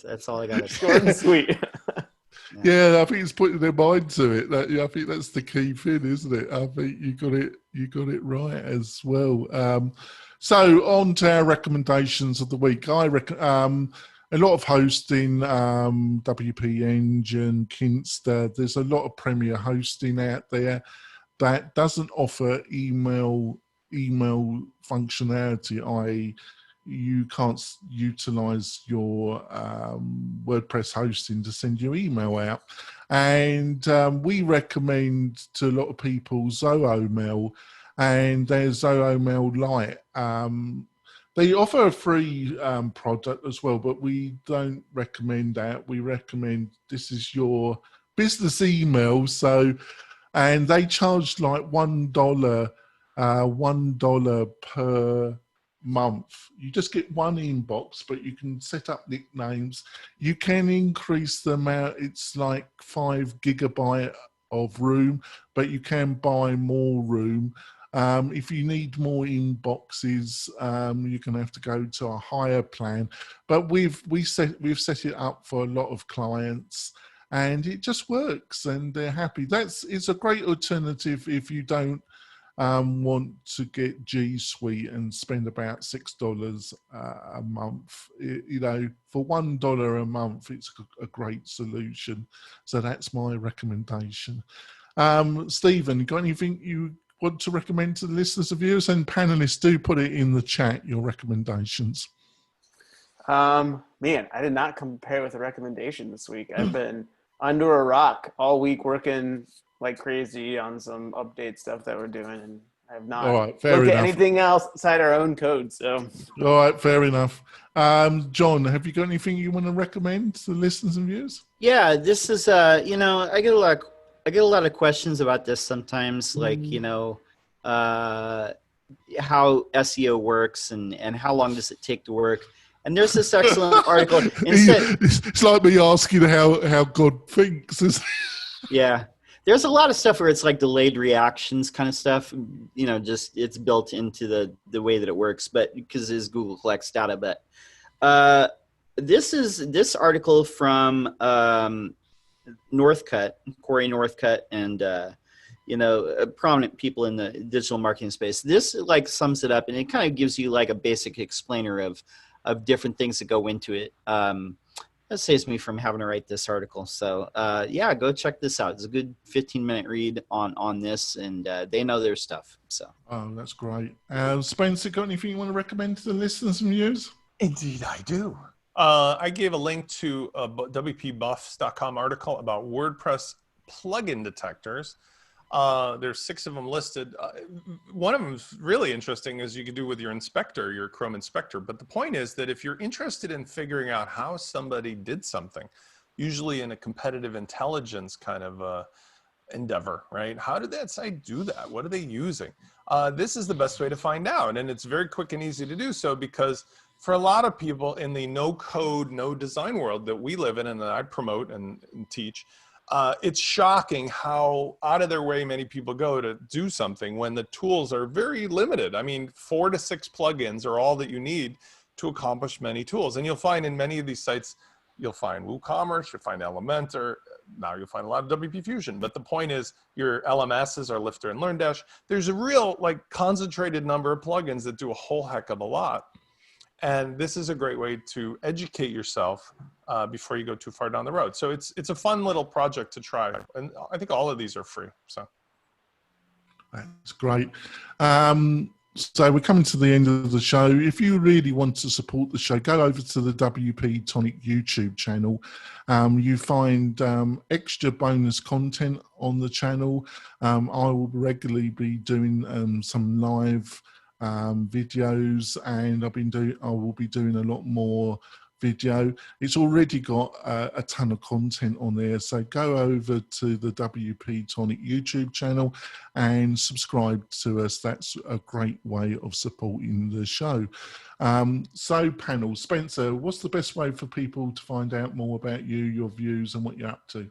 That's all I got to say. Short and sweet. Yeah, I think it's putting their mind to it. I think that's the key thing, isn't it? I think you got it right as well. So on to our recommendations of the week. I reckon a lot of hosting, WP Engine, Kinsta. There's a lot of Premier hosting out there that doesn't offer email functionality, i.e. you can't utilize your WordPress hosting to send your email out. And we recommend to a lot of people ZooMail, and there's ZooMail Lite. They offer a free product as well, but we don't recommend that. We recommend this is your business email. And they charge like $1 per month. You just get one inbox, but you can set up nicknames. You can increase the amount. It's like 5 GB of room, but you can buy more room. If you need more inboxes, you're going to have to go to a higher plan. But we've set it up for a lot of clients, and it just works, and they're happy. It's a great alternative if you don't want to get G Suite and spend about $6 a month. You know, for $1 a month, it's a great solution. So that's my recommendation. Stephen, got anything you want to recommend to the listeners and viewers? And panelists, do put it in the chat, your recommendations. Man, I did not compare with a recommendation this week. I've been under a rock all week working like crazy on some update stuff that we're doing, and I have not looked at anything else outside our own code. So, all right, fair enough. John, have you got anything you want to recommend to the listeners and viewers? Yeah, this is you know, I get a lot of questions about this sometimes, like, you know, how SEO works and how long does it take to work. And there's this excellent article. It's like me asking how God thinks. Yeah. There's a lot of stuff where it's like delayed reactions kind of stuff, you know, just it's built into the way that it works, but because it is Google collects data. But this article from Northcutt, Corey Northcutt, and you know, prominent people in the digital marketing space. This like sums it up, and it kind of gives you like a basic explainer of different things that go into it. That saves me from having to write this article. So yeah, go check this out. It's a good 15-minute read on this, and they know their stuff. So. Oh, that's great. Spencer, got anything you want to recommend to the listeners and viewers? Indeed, I do. I gave a link to a WPBuffs.com article about WordPress plugin detectors. There's 6 of them listed. One of them is really interesting, as you can do with your inspector, your Chrome inspector. But the point is that if you're interested in figuring out how somebody did something, usually in a competitive intelligence kind of endeavor, right? How did that site do that? What are they using? This is the best way to find out. And it's very quick and easy to do so, because for a lot of people in the no code, no design world that we live in and that I promote and teach, it's shocking how out of their way many people go to do something when the tools are very limited. I mean, 4 to 6 plugins are all that you need to accomplish many tools. And you'll find in many of these sites, you'll find WooCommerce, you'll find Elementor, now you'll find a lot of WP Fusion. But the point is your LMSs are Lifter and LearnDash. There's a real like concentrated number of plugins that do a whole heck of a lot. And this is a great way to educate yourself before you go too far down the road. So it's a fun little project to try. And I think all of these are free. So that's great. So we're coming to the end of the show. If you really want to support the show, go over to the WP-Tonic YouTube channel. You find extra bonus content on the channel. I will regularly be doing some live videos, and I will be doing a lot more video. It's already got a ton of content on there, so go over to the WP-Tonic YouTube channel and subscribe to us. That's a great way of supporting the show. So panel, Spencer, what's the best way for people to find out more about you, your views, and what you're up to?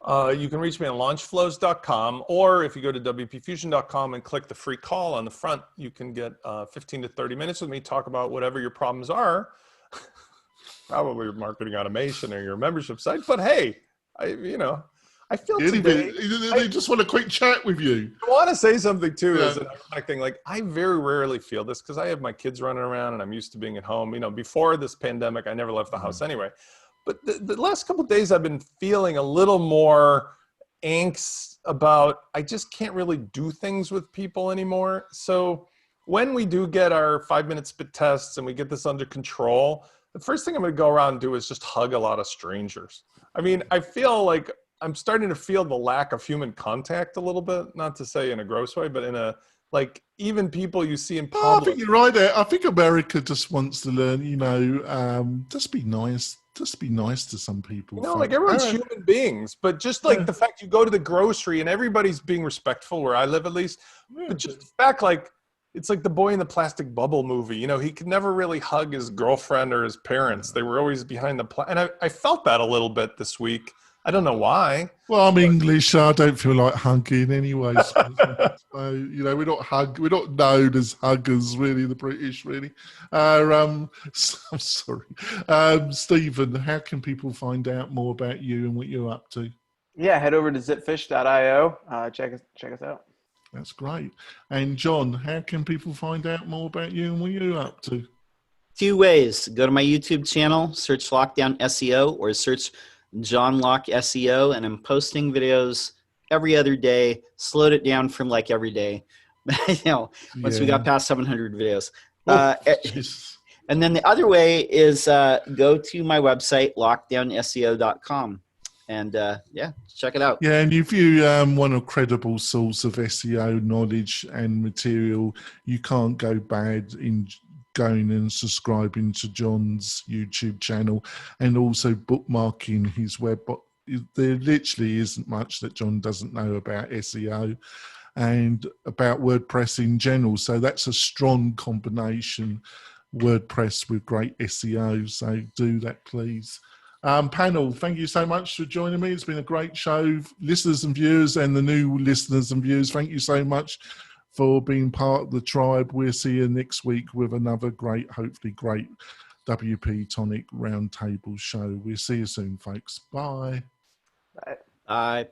You can reach me on launchflows.com, or if you go to WPFusion.com and click the free call on the front, you can get 15 to 30 minutes with me, talk about whatever your problems are. Probably your marketing automation or your membership site, but hey, I feel today. They just want a quick chat with you. I want to say something too, as an ironic thing. Like, I very rarely feel this because I have my kids running around and I'm used to being at home. Before this pandemic, I never left the house anyway. But the last couple of days, I've been feeling a little more angst about, I just can't really do things with people anymore. So when we do get our 5-minute spit tests and we get this under control, the first thing I'm going to go around and do is just hug a lot of strangers. I mean, I feel like I'm starting to feel the lack of human contact a little bit, not to say in a gross way, but in a, like, even people you see in public. I think you're right there. I think America just wants to learn, just be nice. Just be nice to some people. Like, everyone's human beings, but just like the fact you go to the grocery and everybody's being respectful where I live, at least, but just the fact, like, it's like the boy in the plastic bubble movie. He could never really hug his girlfriend or his parents. They were always behind the and I felt that a little bit this week. I don't know why. Well, I'm English, so I don't feel like hugging anyway. So, we're not known as huggers, really, the British, really. I'm sorry. Stephen, how can people find out more about you and what you're up to? Yeah, head over to zipfish.io. Check us out. That's great. And John, how can people find out more about you and what you're up to? 2 ways. Go to my YouTube channel, search Lockdown SEO, or search John Lock SEO, and I'm posting videos every other day. Slowed it down from like every day. Once we got past 700 videos. And then the other way is go to my website, lockdownseo.com. And check it out. Yeah, and if you want a credible source of SEO knowledge and material, you can't go bad in going and subscribing to John's YouTube channel and also bookmarking his web. There literally isn't much that John doesn't know about SEO and about WordPress in general. So that's a strong combination, WordPress with great SEO. So do that, please. Panel, thank you so much for joining me. It's been a great show. Listeners and viewers, and the new listeners and viewers, thank you so much for being part of the tribe. We'll see you next week with another hopefully great WP-Tonic Roundtable show. We'll see you soon, folks. Bye. Bye.